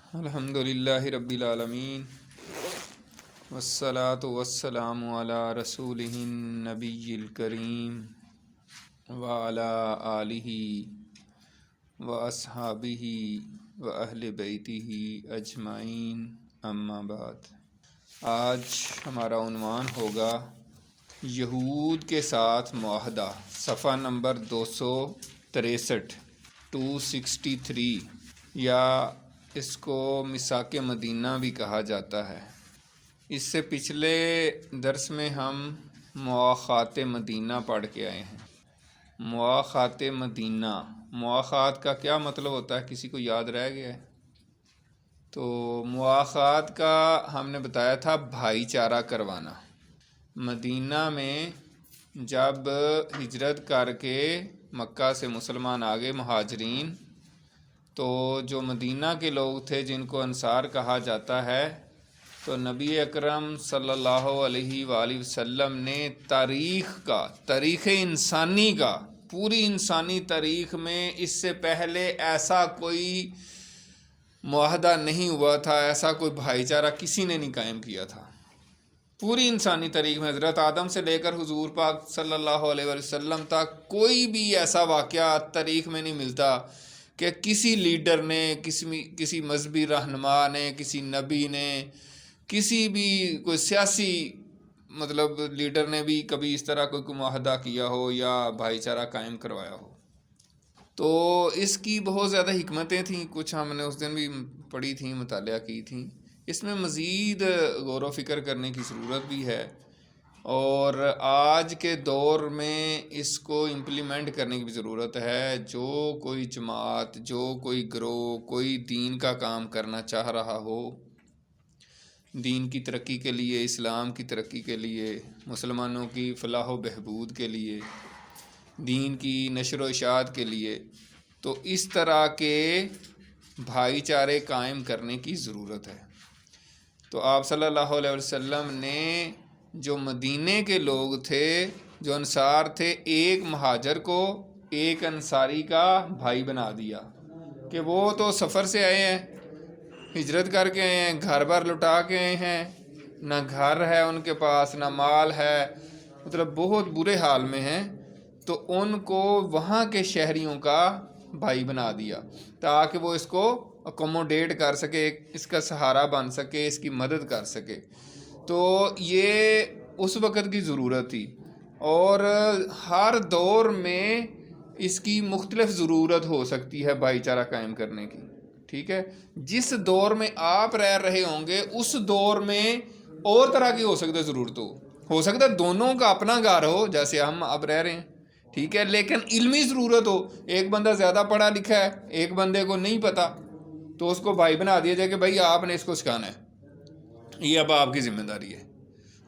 الحمد للہ رب العالمین والصلاة والسلام علی رسولہ النبی الکریم وعلی آلہ واصحابہ واہل بیتہ اجمعین، اما بعد۔ آج ہمارا عنوان ہوگا یہود کے ساتھ معاہدہ، صفحہ نمبر 263 263، یا اس کو میثاق مدینہ بھی کہا جاتا ہے۔ اس سے پچھلے درس میں ہم مواخات مدینہ پڑھ کے آئے ہیں۔ مواخات مدینہ، مواخات کا کیا مطلب ہوتا ہے؟ کسی کو یاد رہ گیا ہے؟ تو مواخات کا ہم نے بتایا تھا بھائی چارہ کروانا۔ مدینہ میں جب ہجرت کر کے مکہ سے مسلمان آگے مہاجرین، تو جو مدینہ کے لوگ تھے جن کو انصار کہا جاتا ہے، تو نبی اکرم صلی اللہ علیہ وآلہ وسلم نے تاریخ انسانی کا، پوری انسانی تاریخ میں اس سے پہلے ایسا کوئی معاہدہ نہیں ہوا تھا، ایسا کوئی بھائی چارہ کسی نے نہیں قائم کیا تھا۔ پوری انسانی تاریخ میں حضرت آدم سے لے کر حضور پاک صلی اللہ علیہ وسلم تک کوئی بھی ایسا واقعہ تاریخ میں نہیں ملتا کہ کسی لیڈر نے، کسی مذہبی رہنما نے، کسی نبی نے، کسی بھی کوئی سیاسی لیڈر نے بھی کبھی اس طرح کوئی معاہدہ کیا ہو یا بھائی چارہ قائم کروایا ہو۔ تو اس کی بہت زیادہ حکمتیں تھیں، کچھ ہم نے اس دن بھی پڑھی تھیں، مطالعہ کی تھیں۔ اس میں مزید غور و فکر کرنے کی ضرورت بھی ہے، اور آج کے دور میں اس کو امپلیمنٹ کرنے کی بھی ضرورت ہے۔ جو کوئی جماعت، جو کوئی گروہ، کوئی دین کا کام کرنا چاہ رہا ہو، دین کی ترقی کے لیے، اسلام کی ترقی کے لیے، مسلمانوں کی فلاح و بہبود کے لیے، دین کی نشر و اشاعت کے لیے، تو اس طرح کے بھائی چارے قائم کرنے کی ضرورت ہے۔ تو آپ صلی اللہ علیہ وسلم نے جو مدینے کے لوگ تھے، جو انصار تھے، ایک مہاجر کو ایک انصاری کا بھائی بنا دیا کہ وہ تو سفر سے آئے ہیں، ہجرت کر کے آئے ہیں، گھر بار لٹا کے آئے ہیں، نہ گھر ہے ان کے پاس، نہ مال ہے، بہت برے حال میں ہیں۔ تو ان کو وہاں کے شہریوں کا بھائی بنا دیا تاکہ وہ اس کو اکوموڈیٹ کر سکے، اس کا سہارا بن سکے، اس کی مدد کر سکے۔ تو یہ اس وقت کی ضرورت تھی، اور ہر دور میں اس کی مختلف ضرورت ہو سکتی ہے بھائی چارہ قائم کرنے کی، ٹھیک ہے؟ جس دور میں آپ رہ رہے ہوں گے اس دور میں اور طرح کی ہو سکتا ہے ضرورت ہو سکتا ہے دونوں کا اپنا گھر ہو جیسے ہم اب رہ رہے ہیں، ٹھیک ہے، لیکن علمی ضرورت ہو، ایک بندہ زیادہ پڑھا لکھا ہے، ایک بندے کو نہیں پتا، تو اس کو بھائی بنا دیا جائے کہ بھائی آپ نے اس کو سکھانا ہے، یہ اب آپ کی ذمہ داری ہے۔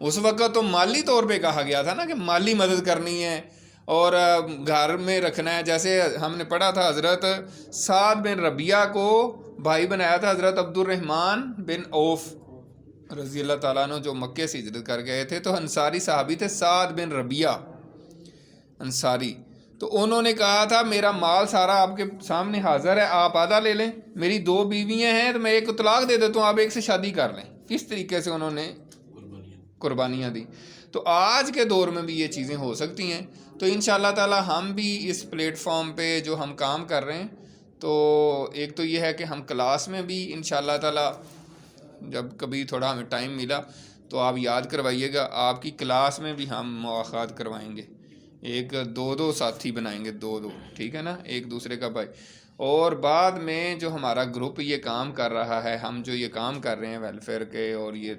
اس وقت تو مالی طور پہ کہا گیا تھا نا کہ مالی مدد کرنی ہے اور گھر میں رکھنا ہے۔ جیسے ہم نے پڑھا تھا حضرت سعد بن ربیعہ کو بھائی بنایا تھا حضرت عبد الرحمن بن عوف رضی اللہ تعالیٰ عنہ، جو مکے سے ہجرت کر گئے تھے، تو انصاری صحابی تھے، سعد بن ربیعہ انصاری۔ تو انہوں نے کہا تھا میرا مال سارا آپ کے سامنے حاضر ہے، آپ آدھا لے لیں، میری 2 بیویاں ہیں تو میں ایک کو طلاق دے دیتا ہوں، آپ ایک سے شادی کر لیں۔ اس طریقے سے انہوں نے قربانیاں دی۔ تو آج کے دور میں بھی یہ چیزیں ہو سکتی ہیں۔ تو انشاءاللہ تعالی ہم بھی اس پلیٹ فارم پہ جو ہم کام کر رہے ہیں، تو ایک تو یہ ہے کہ ہم کلاس میں بھی انشاءاللہ تعالی جب کبھی تھوڑا ہمیں ٹائم ملا تو آپ یاد کروائیے گا، آپ کی کلاس میں بھی ہم مواخات کروائیں گے، ایک 2 ساتھی بنائیں گے، 2 ٹھیک ہے نا، ایک دوسرے کا بھائی۔ اور بعد میں جو ہمارا گروپ یہ کام کر رہا ہے، ہم جو یہ کام کر رہے ہیں ویلفیئر کے اور یہ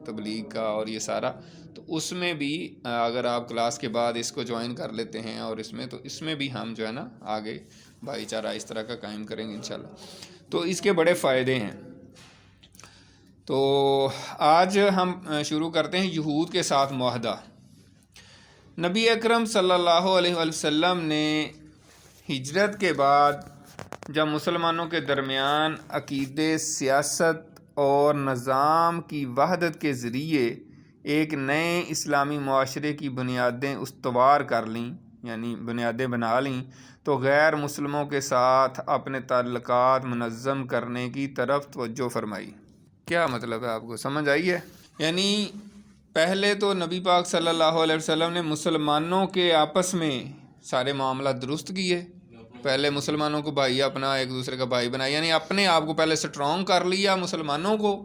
تبلیغ کا اور یہ سارا، تو اس میں بھی اگر آپ کلاس کے بعد اس کو جوائن کر لیتے ہیں، اور اس میں بھی ہم جو ہے نا آگے بھائی چارہ اس طرح کا قائم کریں گے انشاءاللہ۔ تو اس کے بڑے فائدے ہیں۔ تو آج ہم شروع کرتے ہیں یہود کے ساتھ معاہدہ۔ نبی اکرم صلی اللہ علیہ وسلم نے ہجرت کے بعد جب مسلمانوں کے درمیان عقیدے، سیاست اور نظام کی وحدت کے ذریعے ایک نئے اسلامی معاشرے کی بنیادیں استوار کر لیں، یعنی بنیادیں بنا لیں تو غیر مسلموں کے ساتھ اپنے تعلقات منظم کرنے کی طرف توجہ فرمائی۔ کیا مطلب ہے آپ کو سمجھ آئی ہے؟ یعنی پہلے تو نبی پاک صلی اللہ علیہ وسلم نے مسلمانوں کے آپس میں سارے معاملات درست کیے، پہلے مسلمانوں کو بھائی اپنا ایک دوسرے کا بھائی بنایا، یعنی اپنے آپ کو پہلے سٹرونگ کر لیا مسلمانوں کو،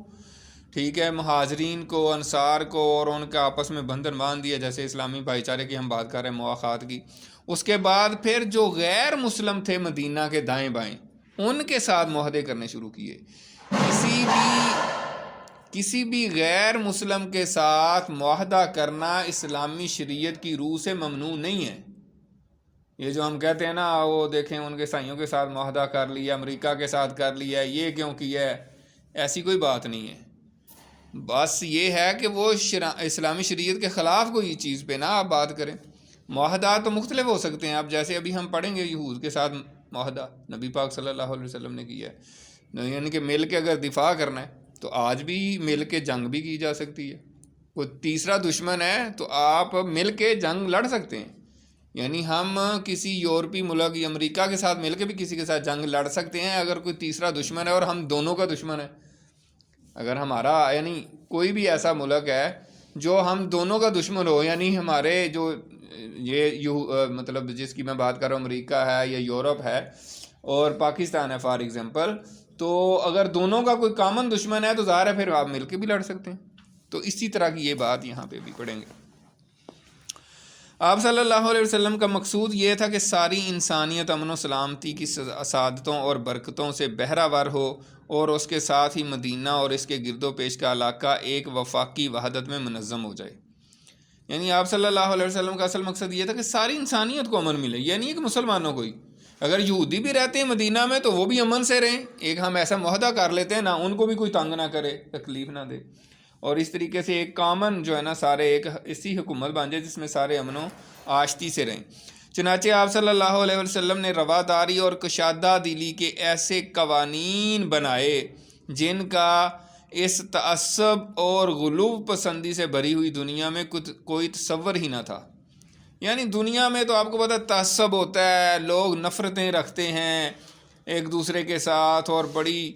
ٹھیک ہے، مہاجرین کو، انصار کو، اور ان کے آپس میں بندھن باندھ دیا، جیسے اسلامی بھائی چارے کی ہم بات کر رہے ہیں، مواخات کی۔ اس کے بعد پھر جو غیر مسلم تھے مدینہ کے دائیں بائیں، ان کے ساتھ معاہدے کرنے شروع کیے۔ کسی بھی غیر مسلم کے ساتھ معاہدہ کرنا اسلامی شریعت کی روح سے ممنوع نہیں ہے۔ یہ جو ہم کہتے ہیں نا، وہ دیکھیں ان کے عیسائیوں کے ساتھ معاہدہ کر لیا، امریکہ کے ساتھ کر لیا، یہ کیوں کیا ہے، ایسی کوئی بات نہیں ہے۔ بس یہ ہے کہ وہ اسلامی شریعت کے خلاف کوئی چیز پہ نہ آپ بات کریں۔ معاہدات تو مختلف ہو سکتے ہیں، اب جیسے ابھی ہم پڑھیں گے یہود کے ساتھ معاہدہ نبی پاک صلی اللہ علیہ وسلم نے کیا ہے، یعنی کہ مل کے اگر دفاع کرنا ہے تو آج بھی مل کے جنگ بھی کی جا سکتی ہے۔ کوئی تیسرا دشمن ہے تو آپ مل کے جنگ لڑ سکتے ہیں، یعنی ہم کسی یورپی ملک یا امریکہ کے ساتھ مل کے بھی کسی کے ساتھ جنگ لڑ سکتے ہیں اگر کوئی تیسرا دشمن ہے اور ہم دونوں کا دشمن ہے۔ اگر ہمارا یعنی کوئی بھی ایسا ملک ہے جو ہم دونوں کا دشمن ہو، یعنی ہمارے جو مطلب جس کی میں بات کر رہا ہوں، امریکہ ہے یا یورپ ہے اور پاکستان ہے فار ایگزامپل، تو اگر دونوں کا کوئی کامن دشمن ہے تو ظاہر ہے پھر آپ مل کے بھی لڑ سکتے ہیں۔ تو اسی طرح کی یہ بات یہاں پہ بھی پڑھیں گے۔ آپ صلی اللہ علیہ وسلم کا مقصود یہ تھا کہ ساری انسانیت امن و سلامتی کی سعادتوں اور برکتوں سے بہرہ ہو، اور اس کے ساتھ ہی مدینہ اور اس کے گرد و پیش کا علاقہ ایک وفاقی وحدت میں منظم ہو جائے۔ یعنی آپ صلی اللہ علیہ وسلم کا اصل مقصد یہ تھا کہ ساری انسانیت کو امن ملے، یہ نہیں ہے کہ مسلمانوں کو ہی، اگر یہودی بھی رہتے ہیں مدینہ میں تو وہ بھی امن سے رہیں، ایک ہم ایسا معاہدہ کر لیتے ہیں نا، ان کو بھی کوئی تنگ نہ کرے، تکلیف نہ دے، اور اس طریقے سے ایک کامن جو ہے نا سارے ایک ایسی حکومت بن جائے جس میں سارے امن و آشتی سے رہیں۔ چنانچہ آپ صلی اللہ علیہ وسلم نے رواداری اور کشادہ دلی کے ایسے قوانین بنائے جن کا اس تعصب اور غلو پسندی سے بھری ہوئی دنیا میں کوئی تصور ہی نہ تھا۔ یعنی دنیا میں تو آپ کو پتہ تعصب ہوتا ہے، لوگ نفرتیں رکھتے ہیں ایک دوسرے کے ساتھ اور بڑی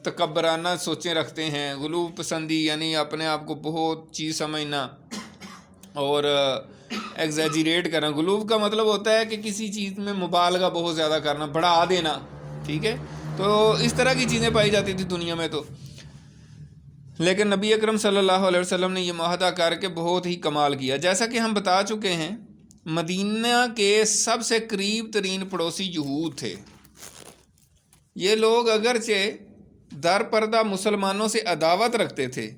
تکبرانہ سوچیں رکھتے ہیں، غلو پسندی یعنی اپنے آپ کو بہت چیز سمجھنا اور ایگزیجریٹ کرنا۔ غلو کا مطلب ہوتا ہے کہ کسی چیز میں مبالغہ بہت زیادہ کرنا، بڑھا دینا، ٹھیک ہے، تو اس طرح کی چیزیں پائی جاتی تھی دنیا میں تو۔ لیکن نبی اکرم صلی اللہ علیہ وسلم نے یہ معاہدہ کر کے بہت ہی کمال کیا۔ جیسا کہ ہم بتا چکے ہیں، مدینہ کے سب سے قریب ترین پڑوسی یہود تھے۔ یہ لوگ اگرچہ در پردہ مسلمانوں سے عداوت رکھتے تھے،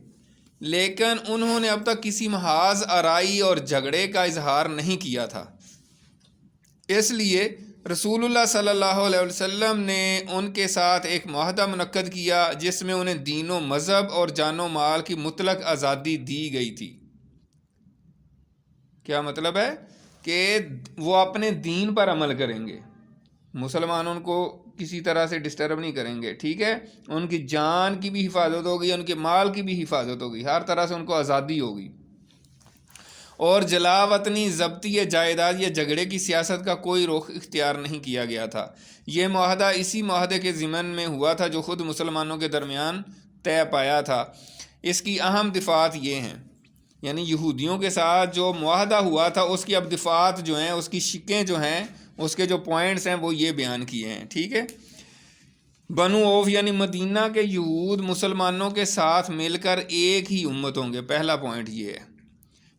لیکن انہوں نے اب تک کسی محاذ آرائی اور جھگڑے کا اظہار نہیں کیا تھا۔ اس لیے رسول اللہ صلی اللہ علیہ وسلم نے ان کے ساتھ ایک معاہدہ منعقد کیا جس میں انہیں دین و مذہب اور جان و مال کی مطلق آزادی دی گئی تھی۔ کیا مطلب ہے؟ کہ وہ اپنے دین پر عمل کریں گے، مسلمان ان کو کسی طرح سے ڈسٹرب نہیں کریں گے، ٹھیک ہے، ان کی جان کی بھی حفاظت ہوگی، ان کے مال کی بھی حفاظت ہوگی، ہر طرح سے ان کو آزادی ہوگی، اور جلا وطنی، ضبطی جائیداد یا جھگڑے کی سیاست کا کوئی رخ اختیار نہیں کیا گیا تھا۔ یہ معاہدہ اسی معاہدے کے ضمن میں ہوا تھا جو خود مسلمانوں کے درمیان طے پایا تھا۔ اس کی اہم دفعات یہ ہیں، یعنی یہودیوں کے ساتھ جو معاہدہ ہوا تھا اس کی اب دفعات جو ہیں، اس کی شقیں جو ہیں، اس کے جو پوائنٹس ہیں وہ یہ بیان کیے ہیں، ٹھیک ہے۔ بنو اوف یعنی مدینہ کے یہود مسلمانوں کے ساتھ مل کر ایک ہی امت ہوں گے، پہلا پوائنٹ یہ ہے۔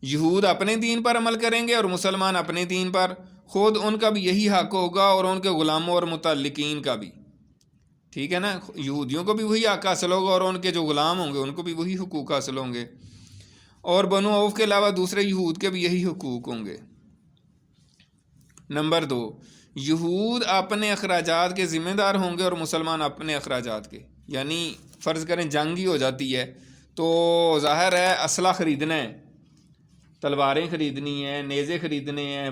یہود اپنے دین پر عمل کریں گے اور مسلمان اپنے دین پر، خود ان کا بھی یہی حق ہوگا اور ان کے غلاموں اور متعلقین کا بھی، ٹھیک ہے نا، یہودیوں کو بھی وہی حق حاصل ہوگا اور ان کے جو غلام ہوں گے ان کو بھی وہی حقوق حاصل ہوں گے، اور بنو اوف کے علاوہ دوسرے یہود کے بھی یہی حقوق ہوں گے۔ نمبر 2، یہود اپنے اخراجات کے ذمہ دار ہوں گے اور مسلمان اپنے اخراجات کے، یعنی فرض کریں جنگ ہی ہو جاتی ہے تو ظاہر ہے اسلحہ خریدنا ہے، تلواریں خریدنی ہیں، نیزے خریدنے ہیں،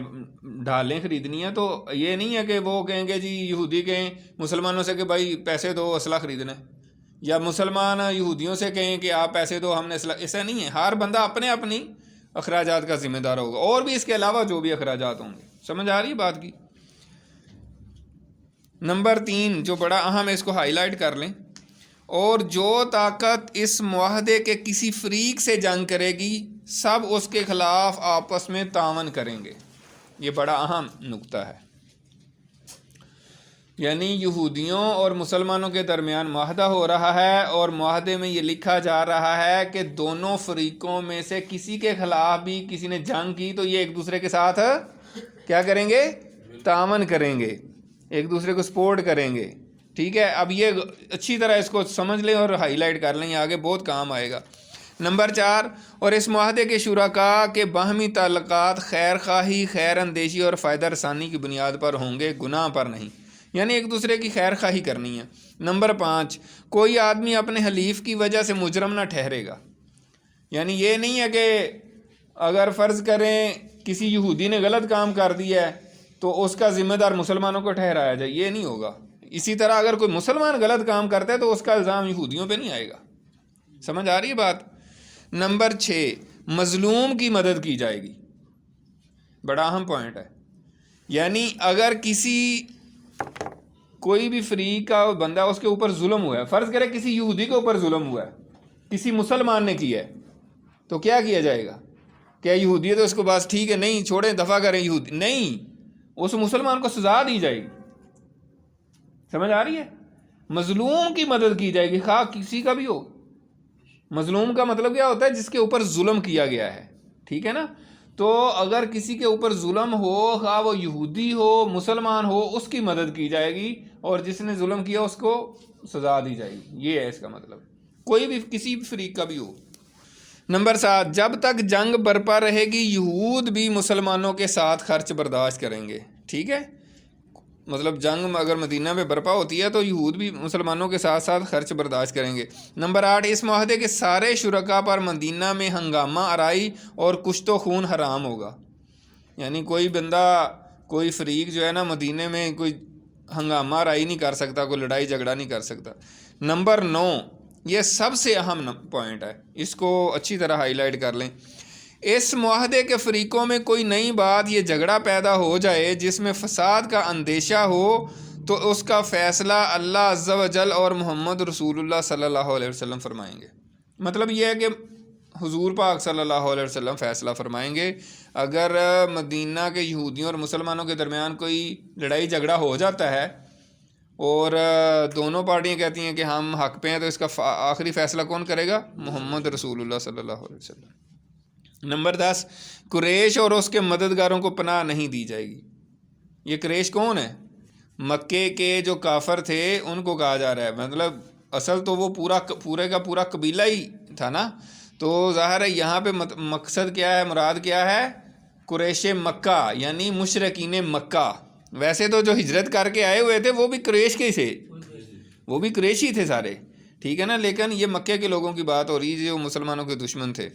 ڈھالیں خریدنی ہیں، تو یہ نہیں ہے کہ وہ کہیں گے جی یہودی کہیں مسلمانوں سے کہ بھائی پیسے دو اسلحہ خریدنا ہے، یا مسلمان یہودیوں سے کہیں کہ آپ پیسے دو ہم نے اسلحہ، ایسا نہیں ہے، ہر بندہ اپنے اپنی اخراجات کا ذمہ دار ہوگا، اور بھی اس کے علاوہ جو بھی اخراجات ہوں گے۔ سمجھ آ رہی ہے بات کی؟ نمبر 3 جو بڑا اہم ہے، اس کو ہائی لائٹ کر لیں، اور جو طاقت اس معاہدے کے کسی فریق سے جنگ کرے گی سب اس کے خلاف آپس میں تعاون کریں گے۔ یہ بڑا اہم نقطہ ہے، یعنی یہودیوں اور مسلمانوں کے درمیان معاہدہ ہو رہا ہے، اور معاہدے میں یہ لکھا جا رہا ہے کہ دونوں فریقوں میں سے کسی کے خلاف بھی کسی نے جنگ کی تو یہ ایک دوسرے کے ساتھ کیا کریں گے؟ تعاون کریں گے، ایک دوسرے کو سپورٹ کریں گے۔ ٹھیک ہے، اب یہ اچھی طرح اس کو سمجھ لیں اور ہائی لائٹ کر لیں، یہ آگے بہت کام آئے گا۔ نمبر 4، اور اس معاہدے کے شرکاء کے باہمی تعلقات خیر خواہی، خیر اندیشی اور فائدہ رسانی کی بنیاد پر ہوں گے، گناہ پر نہیں، یعنی ایک دوسرے کی خیر خواہی کرنی ہے۔ نمبر 5، کوئی آدمی اپنے حلیف کی وجہ سے مجرم نہ ٹھہرے گا، یعنی یہ نہیں ہے کہ اگر فرض کریں کسی یہودی نے غلط کام کر دیا ہے تو اس کا ذمہ دار مسلمانوں کو ٹھہرایا جائے، یہ نہیں ہوگا۔ اسی طرح اگر کوئی مسلمان غلط کام کرتا ہے تو اس کا الزام یہودیوں پہ نہیں آئے گا۔ سمجھ آ رہی ہے بات؟ نمبر 6، مظلوم کی مدد کی جائے گی، بڑا اہم پوائنٹ ہے، یعنی اگر کوئی بھی فریق کا بندہ اس کے اوپر ظلم ہوا ہے، فرض کرے کسی یہودی کے اوپر ظلم ہوا ہے، کسی مسلمان نے کیا ہے، تو کیا کیا جائے گا؟ کیا یہودی ہے تو اس کو بس ٹھیک ہے نہیں چھوڑیں دفع کریں یہودی؟ نہیں، اس مسلمان کو سزا دی جائے گی۔ سمجھ آ رہی ہے؟ مظلوم کی مدد کی جائے گی، خواہ کسی کا بھی ہو۔ مظلوم کا مطلب کیا ہوتا ہے؟ جس کے اوپر ظلم کیا گیا ہے، ٹھیک ہے نا؟ تو اگر کسی کے اوپر ظلم ہو، خواہ وہ یہودی ہو مسلمان ہو، اس کی مدد کی جائے گی، اور جس نے ظلم کیا اس کو سزا دی جائے گی، یہ ہے اس کا مطلب، کوئی بھی کسی بھی فریق کا بھی ہو۔ نمبر 7، جب تک جنگ برپا رہے گی یہود بھی مسلمانوں کے ساتھ خرچ برداشت کریں گے، ٹھیک ہے؟ مطلب جنگ اگر مدینہ میں برپا ہوتی ہے تو یہود بھی مسلمانوں کے ساتھ ساتھ خرچ برداشت کریں گے۔ نمبر 8، اس معاہدے کے سارے شرکاء پر مدینہ میں ہنگامہ آرائی اور کشت و خون حرام ہوگا، یعنی کوئی بندہ کوئی فریق جو ہے نا مدینہ میں کوئی ہنگامہ آرائی نہیں کر سکتا، کوئی لڑائی جھگڑا نہیں کر سکتا۔ نمبر 9، یہ سب سے اہم پوائنٹ ہے، اس کو اچھی طرح ہائی لائٹ کر لیں، اس معاہدے کے فریقوں میں کوئی نئی بات یہ جھگڑا پیدا ہو جائے جس میں فساد کا اندیشہ ہو تو اس کا فیصلہ اللہ عز و جل اور محمد رسول اللہ صلی اللہ علیہ وسلم فرمائیں گے۔ مطلب یہ ہے کہ حضور پاک صلی اللہ علیہ وسلم فیصلہ فرمائیں گے۔ اگر مدینہ کے یہودیوں اور مسلمانوں کے درمیان کوئی لڑائی جھگڑا ہو جاتا ہے اور دونوں پارٹیاں کہتی ہیں کہ ہم حق پہ ہیں، تو اس کا آخری فیصلہ کون کرے گا؟ محمد رسول اللہ صلی اللہ علیہ وسلم۔ نمبر 10، قریش اور اس کے مددگاروں کو پناہ نہیں دی جائے گی۔ یہ قریش کون ہے؟ مکے کے جو کافر تھے ان کو کہا جا رہا ہے، مطلب اصل تو وہ پورے کا پورا قبیلہ ہی تھا نا، تو ظاہر ہے یہاں پہ مقصد کیا ہے، مراد کیا ہے؟ قریش مکہ، یعنی مشرکین مکہ۔ ویسے تو جو ہجرت کر کے آئے ہوئے تھے وہ بھی قریش کے تھے، وہ بھی قریشی تھے سارے، ٹھیک ہے نا، لیکن یہ مکے کے لوگوں کی بات ہو رہی ہے جو مسلمانوں کے دشمن تھے۔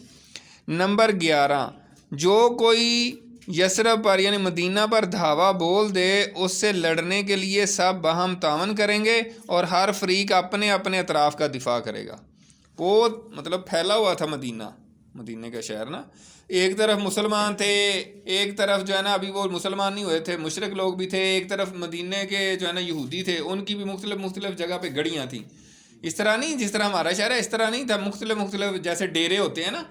نمبر 11، جو کوئی یثرب پر یعنی مدینہ پر دھاوا بول دے اس سے لڑنے کے لیے سب باہم تعاون کریں گے اور ہر فریق اپنے اپنے اطراف کا دفاع کرے گا۔ وہ مطلب پھیلا ہوا تھا مدینہ کا شہر نا، ایک طرف مسلمان تھے، ایک طرف جو ہے نا ابھی وہ مسلمان نہیں ہوئے تھے مشرک لوگ بھی تھے، ایک طرف مدینہ کے جو ہے نا یہودی تھے، ان کی بھی مختلف جگہ پہ گڑیاں تھیں۔ اس طرح نہیں جس طرح ہمارا شہر ہے، اس طرح نہیں تھا، مختلف جیسے ڈیرے ہوتے ہیں نا،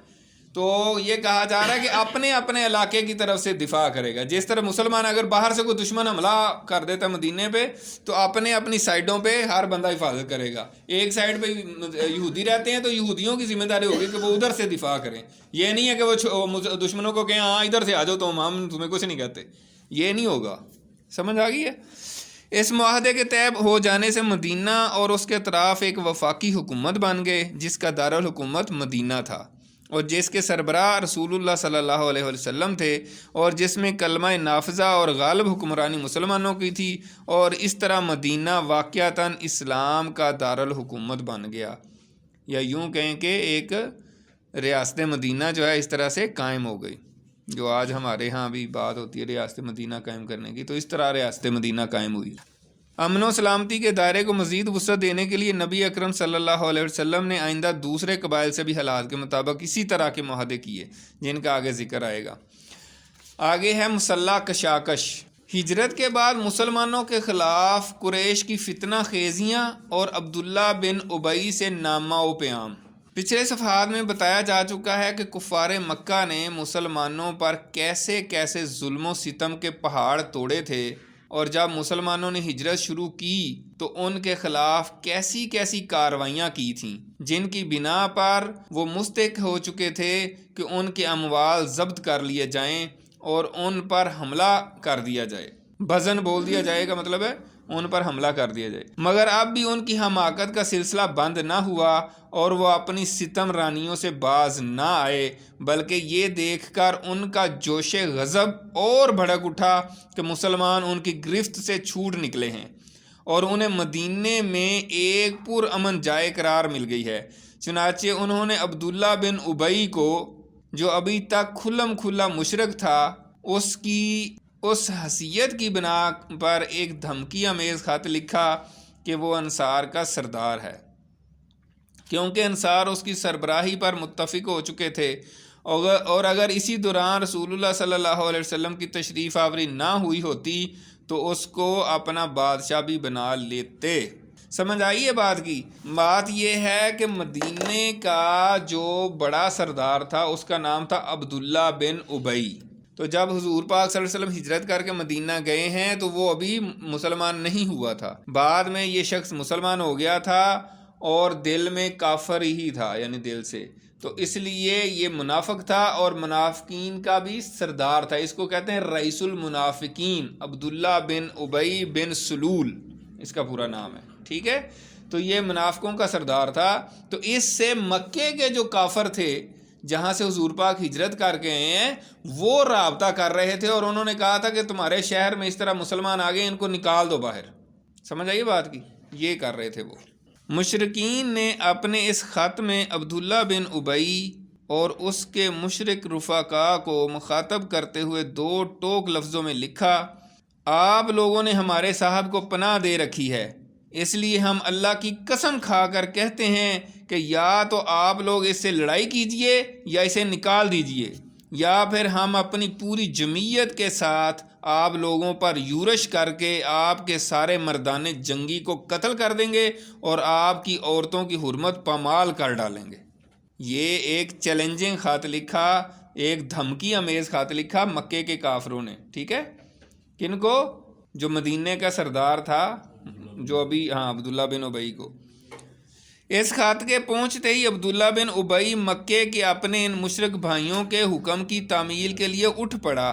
تو یہ کہا جا رہا ہے کہ اپنے اپنے علاقے کی طرف سے دفاع کرے گا۔ جس طرح مسلمان اگر باہر سے کوئی دشمن حملہ کر دیتا مدینے پہ تو اپنی سائڈوں پہ ہر بندہ حفاظت کرے گا۔ ایک سائڈ پہ یہودی رہتے ہیں تو یہودیوں کی ذمہ داری ہوگی کہ وہ ادھر سے دفاع کریں، یہ نہیں ہے کہ وہ دشمنوں کو کہیں ہاں ادھر سے آ جاؤ تو ہم تمہیں کچھ نہیں کہتے، یہ نہیں ہوگا۔ سمجھ آ گئی ہے؟ اس معاہدے کے طے ہو جانے سے مدینہ اور اس کے اطراف ایک وفاقی حکومت بن گئے جس کا دارالحکومت مدینہ تھا اور جس کے سربراہ رسول اللہ صلی اللہ علیہ وسلم تھے، اور جس میں کلمہ نافذہ اور غالب حکمرانی مسلمانوں کی تھی، اور اس طرح مدینہ واقعتاً اسلام کا دارالحکومت بن گیا، یا یوں کہیں کہ ایک ریاست مدینہ جو ہے اس طرح سے قائم ہو گئی، جو آج ہمارے ہاں بھی بات ہوتی ہے ریاست مدینہ قائم کرنے کی، تو اس طرح ریاست مدینہ قائم ہوئی۔ امن و سلامتی کے دائرے کو مزید وسعت دینے کے لیے نبی اکرم صلی اللہ علیہ وسلم نے آئندہ دوسرے قبائل سے بھی حالات کے مطابق اسی طرح کے معاہدے کیے جن کا آگے ذکر آئے گا۔ آگے ہے مسلح کشاکش۔ ہجرت کے بعد مسلمانوں کے خلاف قریش کی فتنہ خیزیاں اور عبداللہ بن ابی سے نامہ و پیام۔ پچھلے صفحات میں بتایا جا چکا ہے کہ کفار مکہ نے مسلمانوں پر کیسے کیسے ظلم و ستم کے پہاڑ توڑے تھے، اور جب مسلمانوں نے ہجرت شروع کی تو ان کے خلاف کیسی کیسی کارروائیاں کی تھیں، جن کی بنا پر وہ مستحق ہو چکے تھے کہ ان کے اموال ضبط کر لیے جائیں اور ان پر حملہ کر دیا جائے۔ بزن بول دیا جائے گا مطلب ہے ان پر حملہ کر دیا جائے، مگر اب بھی ان کی حماقت کا سلسلہ بند نہ ہوا اور وہ اپنی ستم رانیوں سے باز نہ آئے، بلکہ یہ دیکھ کر ان کا جوش غضب اور بھڑک اٹھا کہ مسلمان ان کی گرفت سے چھوٹ نکلے ہیں اور انہیں مدینے میں ایک پرامن جائے قرار مل گئی ہے۔ چنانچہ انہوں نے عبداللہ بن ابی کو، جو ابھی تک کھلم کھلا مشرک تھا، اس حیثیت کی بنا پر ایک دھمکی امیز خط لکھا کہ وہ انصار کا سردار ہے، کیونکہ انصار اس کی سربراہی پر متفق ہو چکے تھے، اور اگر اسی دوران رسول اللہ صلی اللہ علیہ وسلم کی تشریف آوری نہ ہوئی ہوتی تو اس کو اپنا بادشاہ بھی بنا لیتے۔ سمجھ آئیے بات کی؟ بات یہ ہے کہ مدینے کا جو بڑا سردار تھا اس کا نام تھا عبداللہ بن ابی۔ تو جب حضور پاک صلی اللہ علیہ وسلم ہجرت کر کے مدینہ گئے ہیں تو وہ ابھی مسلمان نہیں ہوا تھا، بعد میں یہ شخص مسلمان ہو گیا تھا اور دل میں کافر ہی تھا، یعنی دل سے، تو اس لیے یہ منافق تھا اور منافقین کا بھی سردار تھا۔ اس کو کہتے ہیں رئیس المنافقین، عبداللہ بن ابی بن سلول اس کا پورا نام ہے، ٹھیک ہے؟ تو یہ منافقوں کا سردار تھا۔ تو اس سے مکے کے جو کافر تھے جہاں سے حضور پاک ہجرت کر کے آئے ہیں وہ رابطہ کر رہے تھے اور انہوں نے کہا تھا کہ تمہارے شہر میں اس طرح مسلمان آ گئے، ان کو نکال دو باہر۔ سمجھ آئیے بات کی؟ یہ کر رہے تھے وہ۔ مشرکین نے اپنے اس خط میں عبداللہ بن ابی اور اس کے مشرک رفقا کو مخاطب کرتے ہوئے دو ٹوک لفظوں میں لکھا: آپ لوگوں نے ہمارے صاحب کو پناہ دے رکھی ہے، اس لیے ہم اللہ کی قسم کھا کر کہتے ہیں کہ یا تو آپ لوگ اس سے لڑائی کیجئے یا اسے نکال دیجئے، یا پھر ہم اپنی پوری جمعیت کے ساتھ آپ لوگوں پر یورش کر کے آپ کے سارے مردان جنگی کو قتل کر دیں گے اور آپ کی عورتوں کی حرمت پامال کر ڈالیں گے۔ یہ ایک چیلنجنگ خط لکھا، ایک دھمکی امیز خط لکھا مکے کے کافروں نے، ٹھیک ہے؟ کن کو؟ جو مدینے کا سردار تھا، جو ابھی عبداللہ بن ابی کو۔ اس خط کے پہنچتے ہی عبداللہ بن ابی مکے کے اپنے ان مشرک بھائیوں کے حکم کی تعمیل کے لیے اٹھ پڑا،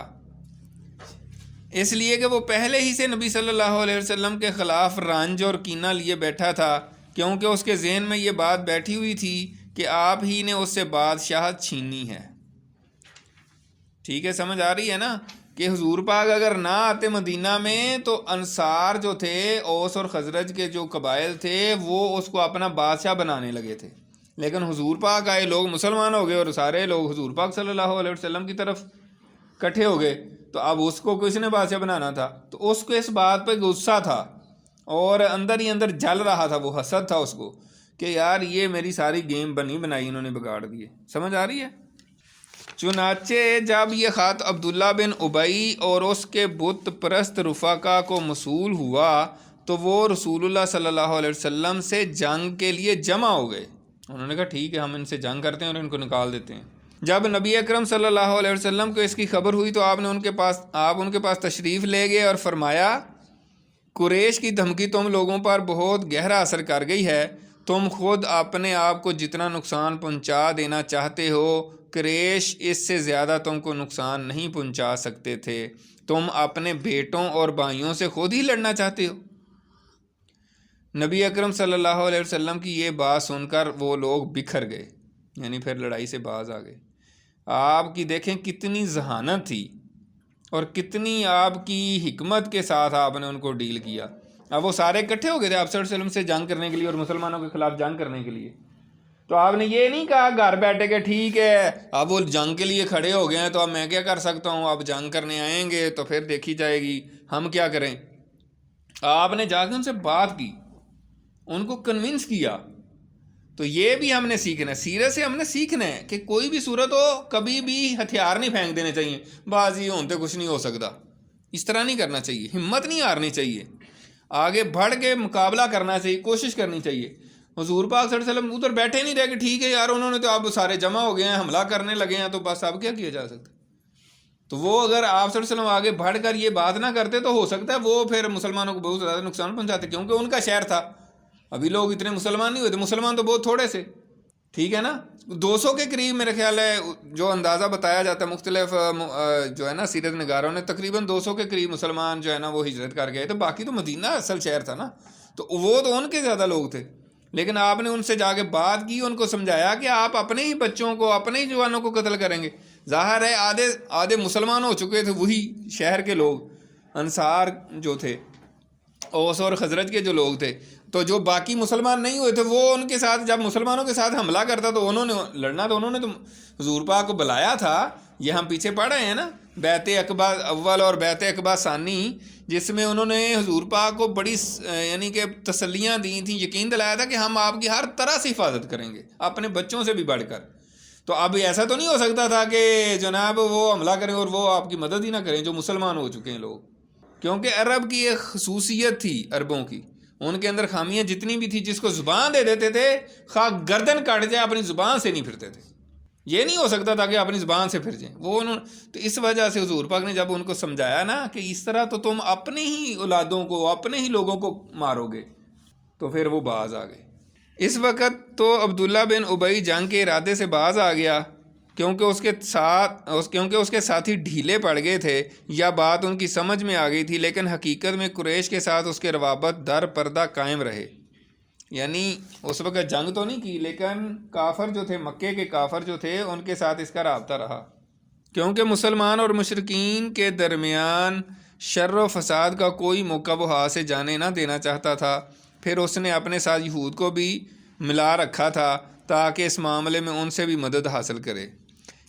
اس لیے کہ وہ پہلے ہی سے نبی صلی اللہ علیہ وسلم کے خلاف رنج اور کینہ لیے بیٹھا تھا، کیونکہ اس کے ذہن میں یہ بات بیٹھی ہوئی تھی کہ آپ ہی نے اس سے بادشاہت چھینی ہے۔ ٹھیک ہے، سمجھ آ رہی ہے نا؟ کہ حضور پاک اگر نہ آتے مدینہ میں تو انصار جو تھے، اوس اور خزرج کے جو قبائل تھے، وہ اس کو اپنا بادشاہ بنانے لگے تھے، لیکن حضور پاک آئے، لوگ مسلمان ہو گئے اور سارے لوگ حضور پاک صلی اللہ علیہ وسلم کی طرف کٹھے ہو گئے، تو اب اس کو کس نے بادشاہ بنانا تھا؟ تو اس کو اس بات پہ غصہ تھا اور اندر ہی اندر جل رہا تھا، وہ حسد تھا اس کو کہ یار یہ میری ساری گیم بنائی انہوں نے بگاڑ دیے۔ سمجھ آ رہی ہے؟ چنانچہ جب یہ خط عبداللہ بن ابی اور اس کے بت پرست رفقا کو موصول ہوا تو وہ رسول اللہ صلی اللہ علیہ وسلم سے جنگ کے لیے جمع ہو گئے۔ انہوں نے کہا ٹھیک ہے، ہم ان سے جنگ کرتے ہیں اور ان کو نکال دیتے ہیں۔ جب نبی اکرم صلی اللہ علیہ وسلم کو اس کی خبر ہوئی تو آپ ان کے پاس تشریف لے گئے اور فرمایا: قریش کی دھمکی تم لوگوں پر بہت گہرا اثر کر گئی ہے، تم خود اپنے آپ کو جتنا نقصان پہنچا دینا چاہتے ہو، قریش اس سے زیادہ تم کو نقصان نہیں پہنچا سکتے تھے، تم اپنے بیٹوں اور بھائیوں سے خود ہی لڑنا چاہتے ہو۔ نبی اکرم صلی اللہ علیہ وسلم کی یہ بات سن کر وہ لوگ بکھر گئے، یعنی پھر لڑائی سے باز آ گئے۔ آپ کی دیکھیں کتنی ذہانت تھی اور کتنی آپ کی حکمت کے ساتھ آپ نے ان کو ڈیل کیا۔ اب وہ سارے اکٹھے ہو گئے تھے آپ صلی اللہ علیہ وسلم سے جنگ کرنے کے لیے اور مسلمانوں کے خلاف جنگ کرنے کے لیے، تو آپ نے یہ نہیں کہا گھر بیٹھے کہ ٹھیک ہے اب وہ جنگ کے لیے کھڑے ہو گئے ہیں تو اب میں کیا کر سکتا ہوں، اب جنگ کرنے آئیں گے تو پھر دیکھی جائے گی، ہم کیا کریں۔ آپ نے جا کے ان سے بات کی، ان کو کنونس کیا. تو یہ بھی ہم نے سیکھنا ہے، سیرت سے ہم نے سیکھنا ہے کہ کوئی بھی صورت ہو کبھی بھی ہتھیار نہیں پھینک دینے چاہیے، بازی ہوتے کچھ نہیں ہو سکتا، اس طرح نہیں کرنا چاہیے. ہمت نہیں ہارنی چاہیے، آگے بڑھ کے مقابلہ کرنا چاہیے، کوشش کرنی چاہیے. حضور پاک صلی اللہ علیہ وسلم ادھر بیٹھے نہیں رہے کہ ٹھیک ہے یار انہوں نے تو اب سارے جمع ہو گئے ہیں، حملہ کرنے لگے ہیں، تو بس اب کیا کیا جا سکتا. تو وہ اگر آپ صلی اللہ علیہ وسلم آگے بڑھ کر یہ بات نہ کرتے تو ہو سکتا ہے وہ پھر مسلمانوں کو بہت زیادہ نقصان پہنچاتے، کیونکہ ان کا شہر تھا. ابھی لوگ اتنے مسلمان نہیں ہوئے تھے، مسلمان تو بہت تھوڑے سے، ٹھیک ہے نا. 200 کے قریب میرے خیال ہے جو اندازہ بتایا جاتا ہے مختلف جو ہے نا سیرت نگاروں نے، تقریباً 200 کے قریب مسلمان جو ہے نا وہ ہجرت کر گئے. تو باقی تو مدینہ اصل شہر تھا نا، تو وہ تو ان کے زیادہ لوگ تھے. لیکن آپ نے ان سے جا کے بات کی، ان کو سمجھایا کہ آپ اپنے ہی بچوں کو، اپنے ہی جوانوں کو قتل کریں گے. ظاہر ہے آدھے مسلمان ہو چکے تھے، وہی شہر کے لوگ انصار جو تھے، اوس اور خزرج کے جو لوگ تھے. تو جو باقی مسلمان نہیں ہوئے تھے وہ ان کے ساتھ جب مسلمانوں کے ساتھ حملہ کرتا تو انہوں نے لڑنا، تو انہوں نے تو حضور پاک کو بلایا تھا. یہ ہم پیچھے پڑھ رہے ہیں نا بیعت عقبہ اول اور بیعت عقبہ ثانی، جس میں انہوں نے حضور پاک کو بڑی یعنی کہ تسلیاں دی تھیں، یقین دلایا تھا کہ ہم آپ کی ہر طرح سے حفاظت کریں گے، اپنے بچوں سے بھی بڑھ کر. تو اب ایسا تو نہیں ہو سکتا تھا کہ جناب وہ حملہ کریں اور وہ آپ کی مدد ہی نہ کریں جو مسلمان ہو چکے ہیں لوگ. کیونکہ عرب کی ایک خصوصیت تھی، عربوں کی ان کے اندر خامیاں جتنی بھی تھی، جس کو زبان دے دیتے تھے خواہ گردن کاٹ جائے اپنی زبان سے نہیں پھرتے تھے. یہ نہیں ہو سکتا تھا کہ اپنی زبان سے پھر جائیں وہ تو اس وجہ سے حضور پاک نے جب ان کو سمجھایا نا کہ اس طرح تو تم اپنے ہی اولادوں کو، اپنے ہی لوگوں کو مارو گے، تو پھر وہ باز آ گئے. اس وقت تو عبداللہ بن ابی جنگ کے ارادے سے باز آ گیا، کیونکہ اس کے ساتھی ڈھیلے پڑ گئے تھے یا بات ان کی سمجھ میں آ گئی تھی. لیکن حقیقت میں قریش کے ساتھ اس کے روابط در پردہ قائم رہے. یعنی اس وقت جنگ تو نہیں کی، لیکن کافر جو تھے، مکے کے کافر جو تھے، ان کے ساتھ اس کا رابطہ رہا، کیونکہ مسلمان اور مشرکین کے درمیان شر و فساد کا کوئی موقع وہ ہاتھ سے جانے نہ دینا چاہتا تھا. پھر اس نے اپنے ساتھ یہود کو بھی ملا رکھا تھا تاکہ اس معاملے میں ان سے بھی مدد حاصل کرے.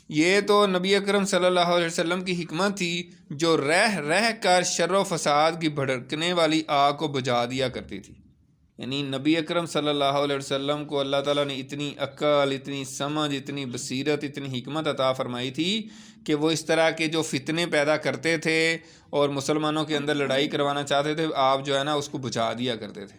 یہ تو نبی اکرم صلی اللہ علیہ وسلم کی حکمت تھی جو رہ رہ کر شر و فساد کی بھڑکنے والی آگ کو بجھا دیا کرتی تھی. یعنی نبی اکرم صلی اللہ علیہ وسلم کو اللہ تعالیٰ نے اتنی عقل، اتنی سمجھ، اتنی بصیرت، اتنی حکمت عطا فرمائی تھی کہ وہ اس طرح کے جو فتنے پیدا کرتے تھے اور مسلمانوں کے اندر لڑائی کروانا چاہتے تھے، آپ جو ہے نا اس کو بجھا دیا کرتے تھے.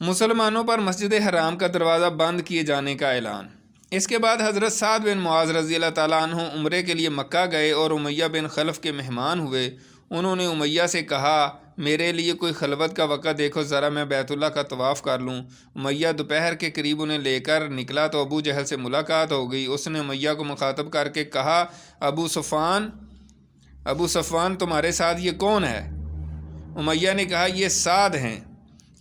مسلمانوں پر مسجد حرام کا دروازہ بند کیے جانے کا اعلان. اس کے بعد حضرت سعد بن معاذ رضی اللہ تعالیٰ عنہ عمرے کے لیے مکہ گئے اور امیہ بن خلف کے مہمان ہوئے. انہوں نے امیہ سے کہا میرے لیے کوئی خلوت کا وقت دیکھو، ذرا میں بیت اللہ کا طواف کر لوں. امیہ دوپہر کے قریب انہیں لے کر نکلا تو ابو جہل سے ملاقات ہو گئی. اس نے امیہ کو مخاطب کر کے کہا ابو صفوان تمہارے ساتھ یہ کون ہے؟ امیہ نے کہا یہ سعد ہیں.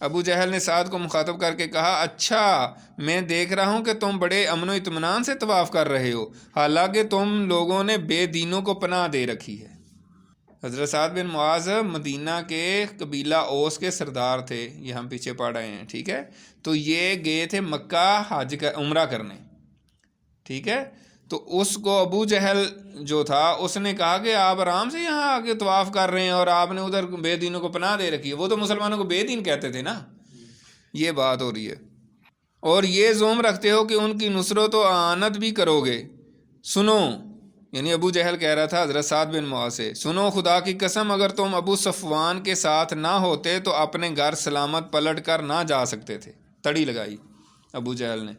ابو جہل نے سعد کو مخاطب کر کے کہا اچھا، میں دیکھ رہا ہوں کہ تم بڑے امن و اطمینان سے طواف کر رہے ہو، حالانکہ تم لوگوں نے بے دینوں کو پناہ دے رکھی ہے. حضرت سعد بن معاذ مدینہ کے قبیلہ اوس کے سردار تھے، یہ ہم پیچھے پڑھ رہے ہیں، ٹھیک ہے. تو یہ گئے تھے مکہ عمرہ کرنے، ٹھیک ہے. تو اس کو ابو جہل جو تھا اس نے کہا کہ آپ آرام سے یہاں آ کے طواف کر رہے ہیں اور آپ نے ادھر بے دینوں کو پناہ دے رکھی ہے. وہ تو مسلمانوں کو بے دین کہتے تھے نا، یہ بات ہو رہی ہے. اور یہ زوم رکھتے ہو کہ ان کی نصرت و اعانت بھی کرو گے. سنو، یعنی ابو جہل کہہ رہا تھا حضرت سعد بن معاذ سے، سنو خدا کی قسم اگر تم ابو صفوان کے ساتھ نہ ہوتے تو اپنے گھر سلامت پلٹ کر نہ جا سکتے تھے. تڑی لگائی ابو جہل نے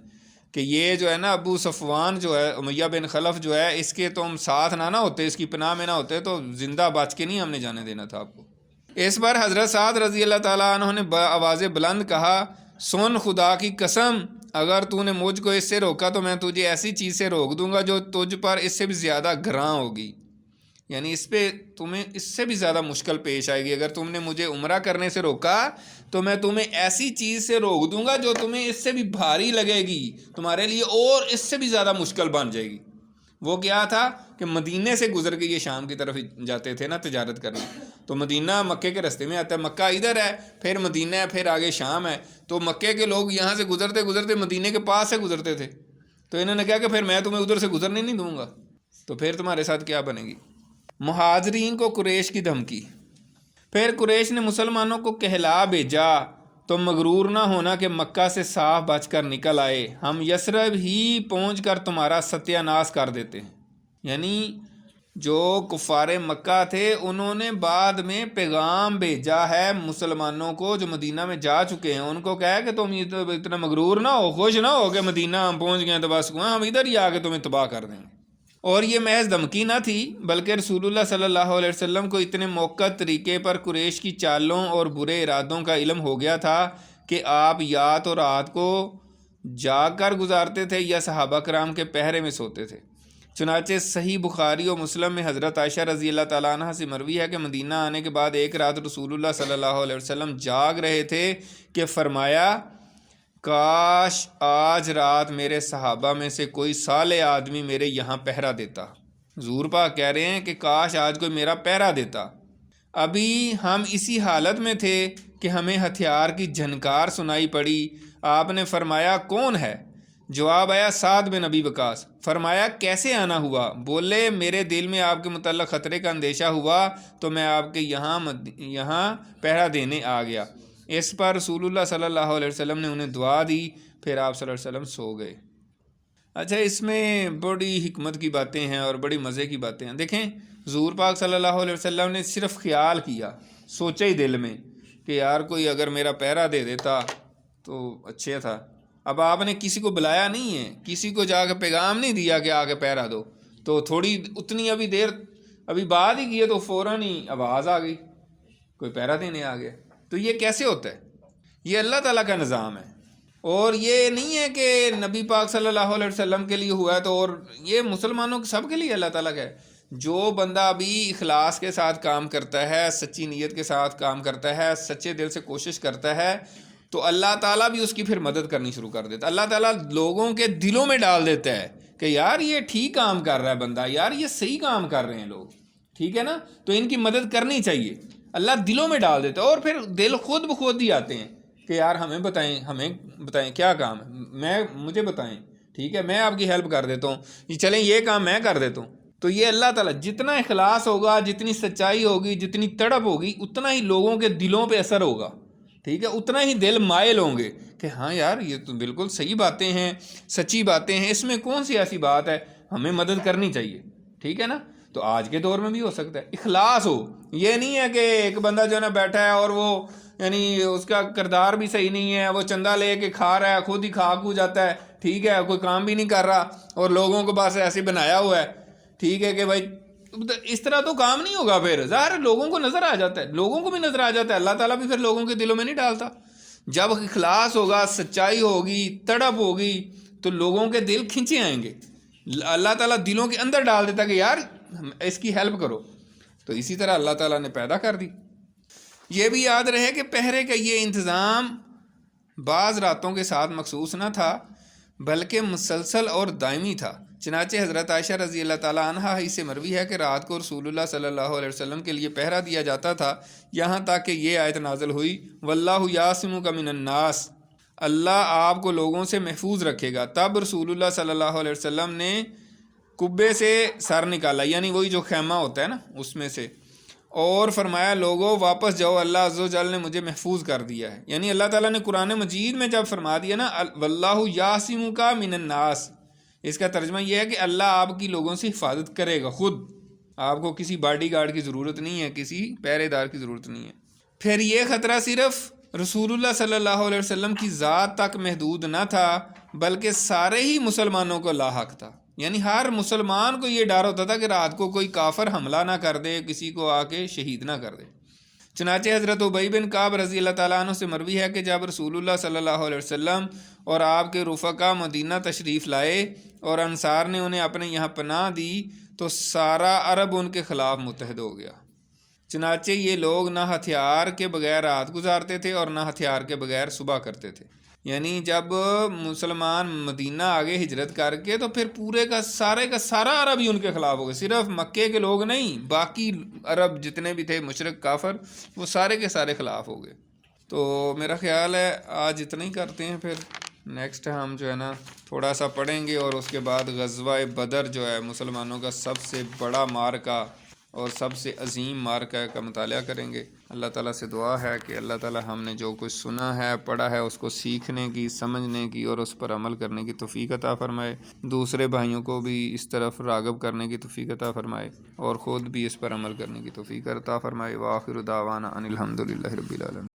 کہ یہ جو ہے نا ابو صفوان جو ہے، امیہ بن خلف جو ہے، اس کے تم ساتھ نہ ہوتے، اس کی پناہ میں نہ ہوتے تو زندہ بچ کے نہیں ہم نے جانے دینا تھا آپ کو. اس پر حضرت سعد رضی اللہ تعالیٰ عنہ نے آواز بلند کہا سن خدا کی قسم اگر تو نے مجھ کو اس سے روکا تو میں تجھے ایسی چیز سے روک دوں گا جو تجھ پر اس سے بھی زیادہ گراں ہوگی. یعنی اس پہ تمہیں اس سے بھی زیادہ مشکل پیش آئے گی. اگر تم نے مجھے عمرہ کرنے سے روکا تو میں تمہیں ایسی چیز سے روک دوں گا جو تمہیں اس سے بھی بھاری لگے گی، تمہارے لیے اور اس سے بھی زیادہ مشکل بن جائے گی. وہ کیا تھا کہ مدینے سے گزر کے یہ شام کی طرف جاتے تھے نا تجارت کرنے. تو مدینہ مکے کے رستے میں آتا ہے، مکہ ادھر ہے، پھر مدینہ ہے، پھر آگے شام ہے. تو مکے کے لوگ یہاں سے گزرتے گزرتے مدینے کے پاس سے گزرتے تھے. تو انہوں نے کہا کہ پھر میں تمہیں ادھر سے گزرنے نہیں دوں گا، تو پھر تمہارے ساتھ کیا بنے گی. مہاجرین کو قریش کی دھمکی. پھر قریش نے مسلمانوں کو کہلا بھیجا تو مغرور نہ ہونا کہ مکہ سے صاف بچ کر نکل آئے، ہم یثرب ہی پہنچ کر تمہارا ستیہ ناش کر دیتے ہیں۔ یعنی جو کفار مکہ تھے انہوں نے بعد میں پیغام بھیجا ہے مسلمانوں کو جو مدینہ میں جا چکے ہیں، ان کو کہا کہ تم اتنا مغرور نہ ہو، خوش نہ ہو کہ مدینہ ہم پہنچ گئے تو بس ہم ادھر ہی آ کے تمہیں تباہ کر دیں گے۔ اور یہ محض دھمکی نہ تھی، بلکہ رسول اللہ صلی اللہ علیہ وسلم کو اتنے موقع طریقے پر قریش کی چالوں اور برے ارادوں کا علم ہو گیا تھا کہ آپ یا تو رات کو جاگ کر گزارتے تھے یا صحابہ کرام کے پہرے میں سوتے تھے۔ چنانچہ صحیح بخاری و مسلم میں حضرت عائشہ رضی اللہ تعالیٰ عنہ سے مروی ہے کہ مدینہ آنے کے بعد ایک رات رسول اللہ صلی اللہ علیہ وسلم جاگ رہے تھے کہ فرمایا کاش آج رات میرے صحابہ میں سے کوئی صالح آدمی میرے یہاں پہرا دیتا۔ حضور پاک کہہ رہے ہیں کہ کاش آج کوئی میرا پہرا دیتا۔ ابھی ہم اسی حالت میں تھے کہ ہمیں ہتھیار کی جھنکار سنائی پڑی۔ آپ نے فرمایا کون ہے؟ جواب آیا سعد بن ابی وقاص۔ فرمایا کیسے آنا ہوا؟ بولے میرے دل میں آپ کے متعلق خطرے کا اندیشہ ہوا تو میں آپ کے یہاں پہرا دینے آ گیا۔ اس پر رسول اللہ صلی اللہ علیہ وسلم نے انہیں دعا دی، پھر آپ صلی اللہ علیہ وسلم سو گئے۔ اچھا، اس میں بڑی حکمت کی باتیں ہیں اور بڑی مزے کی باتیں ہیں۔ دیکھیں حضور پاک صلی اللہ علیہ وسلم نے صرف خیال کیا، سوچا ہی دل میں کہ یار کوئی اگر میرا پہرا دے دیتا تو اچھا تھا۔ اب آپ نے کسی کو بلایا نہیں ہے، کسی کو جا کے پیغام نہیں دیا کہ آ کے پہرا دو، تو تھوڑی اتنی ابھی بات ہی کی ہے تو فوراً ہی آواز آ گئی، کوئی پہرا دینے آ گیا۔ تو یہ کیسے ہوتا ہے؟ یہ اللہ تعالیٰ کا نظام ہے، اور یہ نہیں ہے کہ نبی پاک صلی اللہ علیہ وسلم کے لیے ہوا ہے تو اور یہ مسلمانوں سب کے لیے اللہ تعالیٰ کا ہے۔ جو بندہ ابھی اخلاص کے ساتھ کام کرتا ہے، سچی نیت کے ساتھ کام کرتا ہے، سچے دل سے کوشش کرتا ہے، تو اللہ تعالیٰ بھی اس کی پھر مدد کرنی شروع کر دیتا ہے۔ اللہ تعالیٰ لوگوں کے دلوں میں ڈال دیتا ہے کہ یار یہ ٹھیک کام کر رہا ہے بندہ، یار یہ صحیح کام کر رہے ہیں لوگ، ٹھیک ہے نا، تو ان کی مدد کرنی چاہیے۔ اللہ دلوں میں ڈال دیتا ہے، اور پھر دل خود بخود ہی آتے ہیں کہ یار ہمیں بتائیں کیا کام ہے، مجھے بتائیں، ٹھیک ہے میں آپ کی ہیلپ کر دیتا ہوں، چلیں یہ کام میں کر دیتا ہوں۔ تو یہ اللہ تعالیٰ جتنا اخلاص ہوگا، جتنی سچائی ہوگی، جتنی تڑپ ہوگی، اتنا ہی لوگوں کے دلوں پہ اثر ہوگا، ٹھیک ہے، اتنا ہی دل مائل ہوں گے کہ ہاں یار یہ تو بالکل صحیح باتیں ہیں، سچی باتیں ہیں، اس میں کون سی ایسی بات ہے، ہمیں مدد کرنی چاہیے، ٹھیک ہے نا۔ تو آج کے دور میں بھی ہو سکتا ہے، اخلاص ہو۔ یہ نہیں ہے کہ ایک بندہ جو ہے نا بیٹھا ہے اور وہ یعنی اس کا کردار بھی صحیح نہیں ہے، وہ چندہ لے کے کھا رہا ہے، خود ہی کھا کھو جاتا ہے، ٹھیک ہے، کوئی کام بھی نہیں کر رہا اور لوگوں کو بس ایسے بنایا ہوا ہے، ٹھیک ہے کہ بھائی اس طرح تو کام نہیں ہوگا۔ پھر ظاہر لوگوں کو نظر آ جاتا ہے، لوگوں کو بھی نظر آ جاتا ہے، اللہ تعالیٰ بھی پھر لوگوں کے دلوں میں نہیں ڈالتا۔ جب اخلاص ہوگا، سچائی ہوگی، تڑپ ہوگی، تو لوگوں کے دل کھنچے آئیں گے، اللہ تعالیٰ دلوں کے اندر ڈال دیتا کہ یار اس کی ہیلپ کرو۔ تو اسی طرح اللہ تعالیٰ نے پیدا کر دی۔ یہ بھی یاد رہے کہ پہرے کا یہ انتظام بعض راتوں کے ساتھ مخصوص نہ تھا بلکہ مسلسل اور دائمی تھا۔ چنانچہ حضرت عائشہ رضی اللہ تعالیٰ عنہا ہی سے مروی ہے کہ رات کو رسول اللہ صلی اللہ علیہ وسلم کے لیے پہرا دیا جاتا تھا، یہاں تک کہ یہ آیت نازل ہوئی واللہ یعصمک من الناس، اللہ آپ کو لوگوں سے محفوظ رکھے گا۔ تب رسول اللہ صلی اللہ علیہ وسلم نے قبے سے سر نکالا، یعنی وہی جو خیمہ ہوتا ہے نا اس میں سے، اور فرمایا لوگوں واپس جاؤ، اللہ عز و جل نے مجھے محفوظ کر دیا ہے۔ یعنی اللہ تعالیٰ نے قرآن مجید میں جب فرما دیا نا واللہ یعصمک من الناس، اس کا ترجمہ یہ ہے کہ اللہ آپ کی لوگوں سے حفاظت کرے گا، خود آپ کو کسی باڈی گارڈ کی ضرورت نہیں ہے، کسی پہرے دار کی ضرورت نہیں ہے۔ پھر یہ خطرہ صرف رسول اللہ صلی اللہ علیہ وسلم کی ذات تک محدود نہ تھا بلکہ سارے ہی مسلمانوں کو لاحق تھا۔ یعنی ہر مسلمان کو یہ ڈر ہوتا تھا کہ رات کو کوئی کافر حملہ نہ کر دے، کسی کو آ کے شہید نہ کر دے۔ چنانچہ حضرت ابی بن کعب رضی اللہ تعالیٰ عنہ سے مروی ہے کہ جب رسول اللہ صلی اللہ علیہ وسلم اور آپ کے رفقا مدینہ تشریف لائے اور انصار نے انہیں اپنے یہاں پناہ دی تو سارا عرب ان کے خلاف متحد ہو گیا۔ چنانچہ یہ لوگ نہ ہتھیار کے بغیر رات گزارتے تھے اور نہ ہتھیار کے بغیر صبح کرتے تھے۔ یعنی جب مسلمان مدینہ آگے ہجرت کر کے تو پھر پورے کا سارا عرب ہی ان کے خلاف ہو گئے، صرف مکے کے لوگ نہیں، باقی عرب جتنے بھی تھے مشرک کافر وہ سارے کے سارے خلاف ہو گئے۔ تو میرا خیال ہے آج اتنا ہی کرتے ہیں، پھر نیکسٹ ہم جو ہے نا تھوڑا سا پڑھیں گے، اور اس کے بعد غزوہ بدر جو ہے مسلمانوں کا سب سے بڑا معرکہ اور سب سے عظیم معرکہ کا مطالعہ کریں گے۔ اللہ تعالیٰ سے دعا ہے کہ اللہ تعالیٰ ہم نے جو کچھ سنا ہے، پڑھا ہے، اس کو سیکھنے کی، سمجھنے کی اور اس پر عمل کرنے کی توفیق عطا فرمائے، دوسرے بھائیوں کو بھی اس طرف راغب کرنے کی توفیق عطا فرمائے اور خود بھی اس پر عمل کرنے کی توفیق عطا فرمائے۔ وآخر دعوانا ان الحمد للہ رب العالمین۔